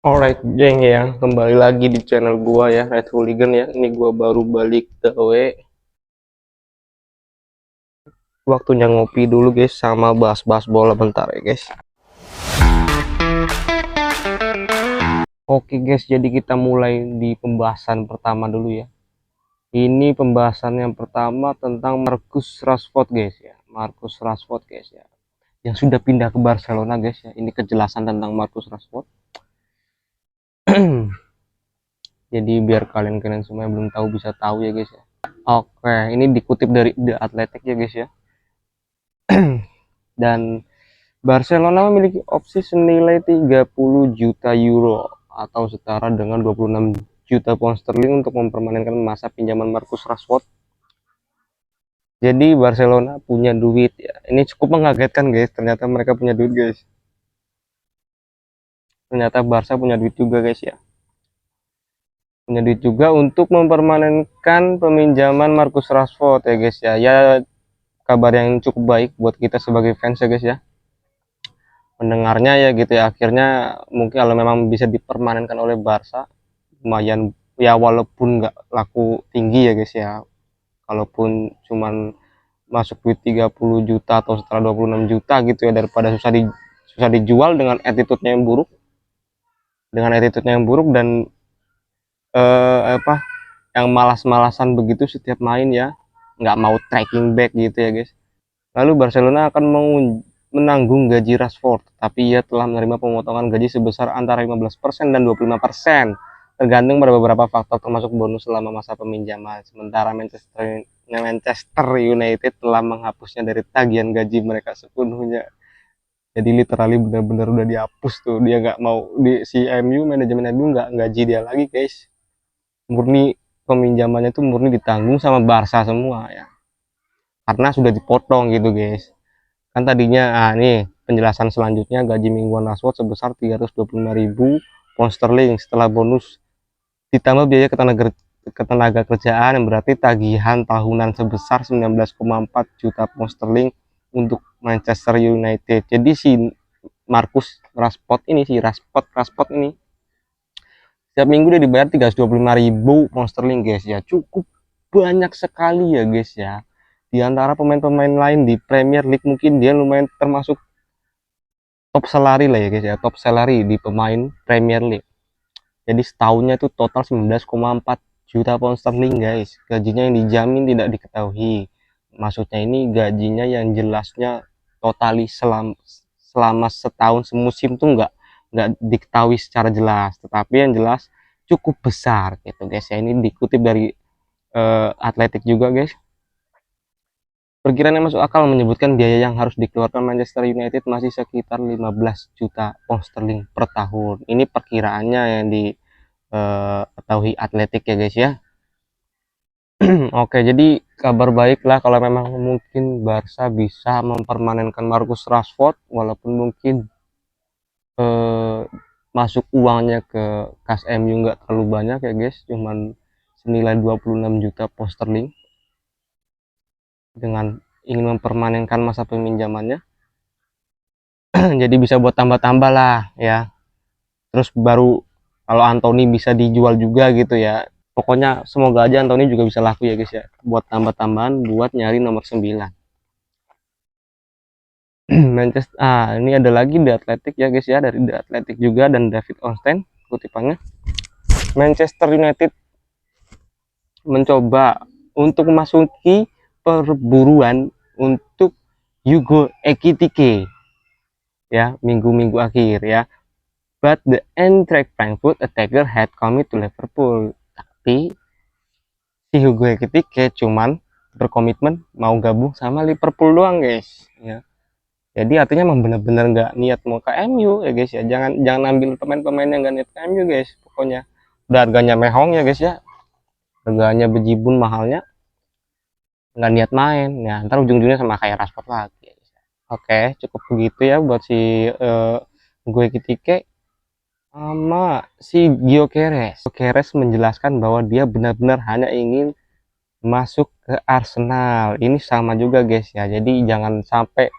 Alright geng ya, kembali lagi di channel gua ya, Red Hooligan ya. Ini gua baru balik gawe. Waktunya ngopi dulu guys, sama bahas-bahas bola bentar ya guys. Oke guys, jadi kita mulai di pembahasan pertama dulu ya. Ini pembahasan yang pertama tentang Marcus Rashford guys ya. Marcus Rashford guys ya, yang sudah pindah ke Barcelona guys ya. Ini kejelasan tentang Marcus Rashford. Jadi biar kalian semua yang belum tahu bisa tahu ya guys ya. Oke, ini dikutip dari The Athletic ya guys ya. Dan Barcelona memiliki opsi senilai 30 juta euro atau setara dengan 26 juta pound sterling untuk mempermanenkan masa pinjaman Marcus Rashford. Jadi Barcelona punya duit ya. Ini cukup mengagetkan guys, ternyata mereka punya duit guys. Ternyata Barca punya duit juga guys ya. Punya duit juga untuk mempermanenkan peminjaman Marcus Rashford ya guys ya. Ya, kabar yang cukup baik buat kita sebagai fans ya guys ya. Mendengarnya ya gitu ya, akhirnya mungkin kalau memang bisa dipermanenkan oleh Barca lumayan ya, walaupun nggak laku tinggi ya guys ya, kalaupun cuman masuk duit 30 juta atau setelah 26 juta gitu ya, daripada susah dijual dengan attitude-nya yang buruk, dan apa, yang malas-malasan begitu setiap main ya, nggak mau tracking back gitu ya guys. Lalu Barcelona akan menanggung gaji Rashford, tapi ia telah menerima pemotongan gaji sebesar antara 15% dan 25%, tergantung pada beberapa faktor termasuk bonus selama masa peminjaman. Sementara Manchester United telah menghapusnya dari tagihan gaji mereka sepenuhnya. Jadi literally benar-benar udah dihapus tuh, dia nggak mau si MU, manajemen MU nggak gaji dia lagi guys. Murni peminjamannya tuh murni ditanggung sama Barca semua ya, karena sudah dipotong gitu guys. Kan tadinya nih penjelasan selanjutnya, gaji mingguan Rashford sebesar 325.000 pound sterling setelah bonus ditambah biaya ketenaga kerjaan, yang berarti tagihan tahunan sebesar 19,4 juta pound sterling untuk Manchester United. Jadi si Marcus Rashford ini, setiap minggu dia dibayar 325.000 pound sterling guys ya. Cukup banyak sekali ya guys ya. Di antara pemain-pemain lain di Premier League mungkin dia lumayan termasuk top salary lah ya guys ya, top salary di pemain Premier League. Jadi setahunnya itu total 19,4 juta pound sterling guys. Gajinya yang dijamin tidak diketahui. Maksudnya ini gajinya yang jelasnya totali selama setahun semusim tuh nggak diketahui secara jelas, tetapi yang jelas cukup besar gitu guys ya. Ini dikutip dari Atletik juga guys. Perkiraan yang masuk akal menyebutkan biaya yang harus dikeluarkan Manchester United masih sekitar 15 juta pound sterling per tahun. Ini perkiraannya yang diketahui Atletik ya guys ya. Oke, jadi kabar baik lah kalau memang mungkin Barca bisa mempermanenkan Marcus Rashford, walaupun mungkin eh, masuk uangnya ke kas MU nggak terlalu banyak ya guys, cuman senilai 26 juta pound sterling, dengan ingin mempermanenkan masa peminjamannya. Jadi bisa buat tambah-tambah lah ya. Terus baru kalau Anthony bisa dijual juga gitu ya. Pokoknya semoga aja Anthony juga bisa laku ya guys ya, buat tambah-tambahan buat nyari nomor 9. Manchester, ini ada lagi The Athletic ya guys ya, dari The Athletic juga dan David Ornstein kutipannya. Manchester United mencoba untuk memasuki perburuan untuk Hugo Ekitike ya, minggu-minggu akhir ya. But the Eintracht Frankfurt attacker had committed to Liverpool. Tapi si Hugo Ekitike cuman berkomitmen mau gabung sama Liverpool doang guys ya. Jadi artinya memang benar-benar nggak niat mau ke MU ya guys ya. Jangan ambil pemain-pemain yang nggak niat ke MU guys. Pokoknya udah harganya mehong ya guys ya. Harganya bejibun mahalnya, nggak niat main ya, ntar ujung-ujungnya sama kayak Rashford lagi ya guys. Oke, cukup begitu ya buat si gue Kitike sama si Gyökeres. Gyökeres menjelaskan bahwa dia benar-benar hanya ingin masuk ke Arsenal. Ini sama juga guys ya. Jadi jangan sampai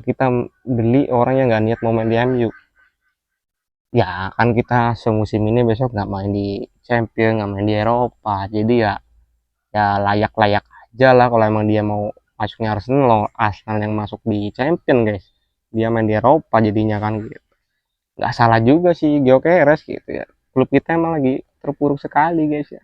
kita beli orang yang nggak niat mau main di MU. Ya kan kita semusim ini besok nggak main di Champion, nggak main di Eropa, jadi ya layak-layak aja lah kalau emang dia mau masuknya Arsenal, Arsenal yang masuk di Champion guys, dia main di Eropa jadinya kan gitu. Nggak salah juga sih Gyökeres gitu ya, klub kita emang lagi terpuruk sekali guys ya.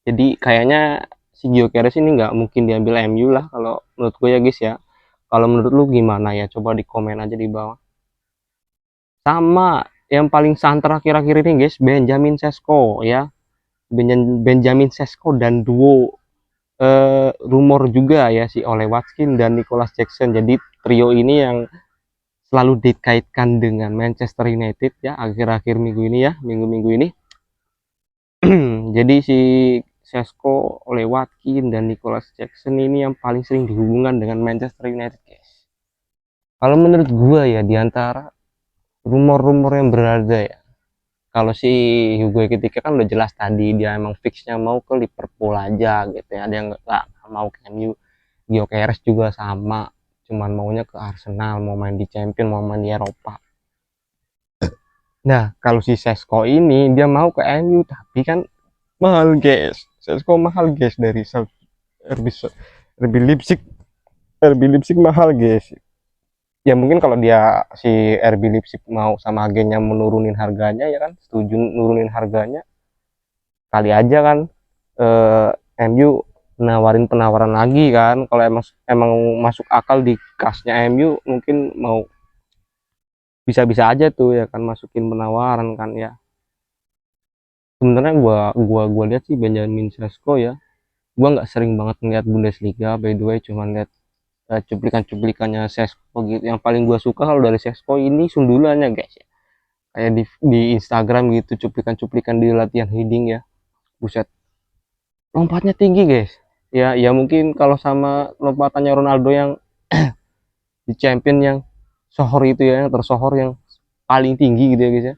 Jadi kayaknya si Gyökeres ini nggak mungkin diambil MU lah kalau menurut gue ya guys ya. Kalau menurut lu gimana ya, coba di komen aja di bawah. Sama yang paling santer akhir-akhir ini guys, Benjamin Sesko ya. Benjamin Sesko dan duo rumor juga ya si Ole Watkins dan Nicholas Jackson. Jadi trio ini yang selalu dikaitkan dengan Manchester United ya akhir-akhir minggu ini ya, minggu-minggu ini. Jadi si Sesko, Ole Watkins dan Nicholas Jackson ini yang paling sering dihubungkan dengan Manchester United guys. Kalau menurut gua ya di antara rumor-rumor yang berada ya, kalau si Hugo Ekitike kan udah jelas tadi dia emang fixnya mau ke Liverpool aja gitu ya, dia nggak mau ke MU. Gyökeres juga sama, cuman maunya ke Arsenal, mau main di Champion, mau main di Eropa. Nah kalau si Sesko ini dia mau ke MU tapi kan mahal guys, Sesko mahal guys dari RB, RB Leipzig, RB Leipzig mahal guys. Ya mungkin kalau dia si RB Leipzig mau sama agennya menurunin harganya ya kan, setuju nurunin harganya, kali aja kan MU nawarin penawaran lagi kan, kalau emang masuk akal di kasnya MU mungkin mau, bisa-bisa aja tuh ya kan masukin penawaran kan ya. Sebenarnya gua lihat sih Benjamin Sesko ya, gua nggak sering banget ngeliat Bundesliga by the way, cuman lihat cuplikan-cuplikannya Sesko gitu. Yang paling gua suka kalau dari Sesko ini sundulannya guys ya, kayak di Instagram gitu, cuplikan-cuplikan di latihan heading ya, buset, lompatnya tinggi guys. Ya mungkin kalau sama lompatannya Ronaldo yang di Champion yang sohor itu ya, yang tersohor yang paling tinggi gitu ya guys ya,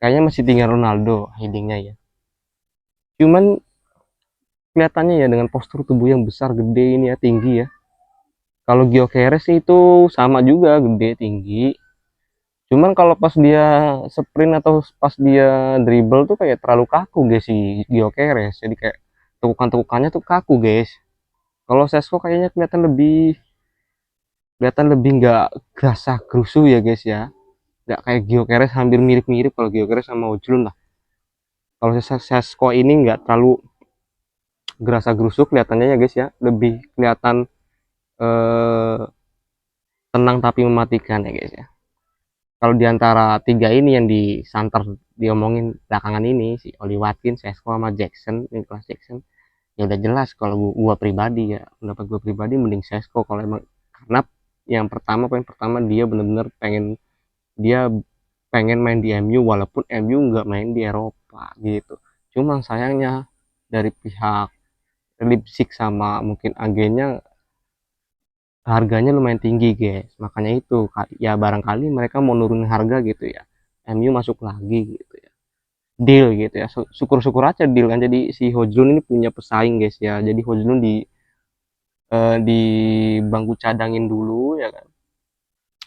kayaknya masih tinggal Ronaldo headingnya ya. Cuman kelihatannya ya dengan postur tubuh yang besar gede ini ya, tinggi ya. Kalau Gyökeres itu sama juga gede tinggi, cuman kalau pas dia sprint atau pas dia dribble tuh kayak terlalu kaku guys si Gyökeres, jadi kayak tukukan-tukukannya tuh kaku guys. Kalau Sesko kayaknya kelihatan lebih nggak gerasa gerusu ya guys ya, nggak kayak Gyökeres, hampir mirip-mirip kalau Gyökeres sama Ojlund lah. Kalau Sesko ini nggak terlalu gerasa gerusuk kelihatannya ya guys ya, lebih kelihatan eh, tenang tapi mematikan ya guys ya. Kalau diantara tiga ini yang disanter diomongin belakangan ini, si Oli Watkins, Sesko sama Jackson, Nicholas Jackson, ya udah jelas kalau gua pribadi ya, pendapat gua pribadi mending Sesko kalau emang, karena yang pertama, poin pertama, dia bener-bener dia pengen main di MU walaupun MU nggak main di Eropa gitu. Cuma sayangnya dari pihak Leipzig sama mungkin agennya harganya lumayan tinggi guys, makanya itu ya barangkali mereka mau nurunin harga gitu ya, MU masuk lagi gitu ya, deal gitu ya. Syukur-syukur aja deal kan, jadi si Hojlund ini punya pesaing guys ya, jadi Hojlund di bangku cadangin dulu ya kan,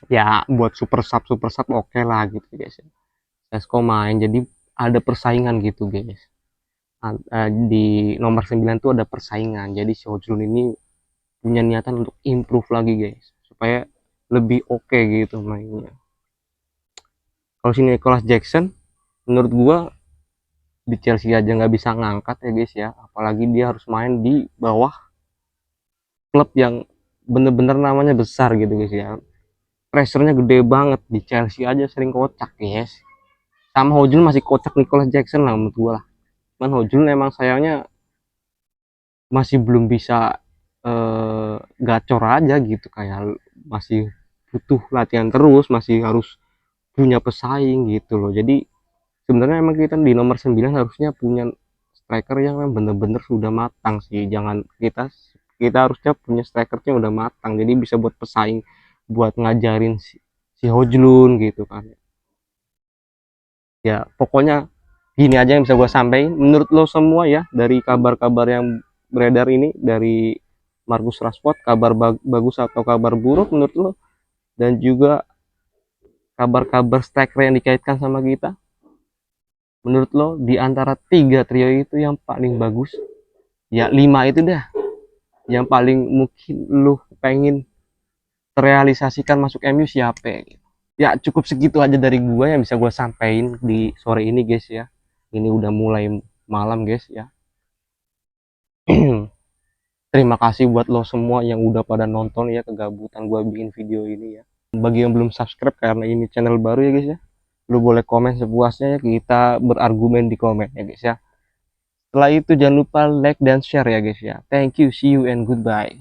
ya buat super sub oke lah gitu guys ya. Sesko main jadi ada persaingan gitu guys. Di nomor 9 tuh ada persaingan, jadi si Hojlund ini punya niatan untuk improve lagi guys, supaya lebih oke gitu mainnya. Kalau si Nicholas Jackson menurut gua di Chelsea aja nggak bisa ngangkat ya guys ya, apalagi dia harus main di bawah klub yang bener-bener namanya besar gitu guys ya, pressure-nya gede banget. Di Chelsea aja sering kocak guys, sama Hojun masih kocak Nicholas Jackson lah menurut gua lah. Cuman Hojun emang sayangnya masih belum bisa gacor aja gitu, kayak masih butuh latihan terus, masih harus punya pesaing gitu loh. Jadi sebenarnya emang kita di nomor 9 harusnya punya striker yang bener-bener sudah matang sih, jangan kita harusnya punya striker yang udah matang jadi bisa buat pesaing, buat ngajarin si Hojlun gitu kan. Ya pokoknya gini aja yang bisa gue sampaikan menurut lo semua ya, dari kabar-kabar yang beredar ini dari Marcus Rashford, kabar bagus atau kabar buruk menurut lo? Dan juga kabar-kabar striker yang dikaitkan sama kita, menurut lo di antara 3 trio itu yang paling bagus, ya 5 itu dah, yang paling mungkin lo pengen terrealisasikan masuk MU siapa? Ya cukup segitu aja dari gue yang bisa gue sampaikan di sore ini guys ya. Ini udah mulai malam guys ya. Terima kasih buat lo semua yang udah pada nonton ya, kegabutan gue bikin video ini ya. Bagi yang belum subscribe karena ini channel baru ya guys ya, lu boleh komen sepuasnya ya, kita berargumen di komen ya guys ya. Setelah itu jangan lupa like dan share ya guys ya. Thank you, see you and goodbye.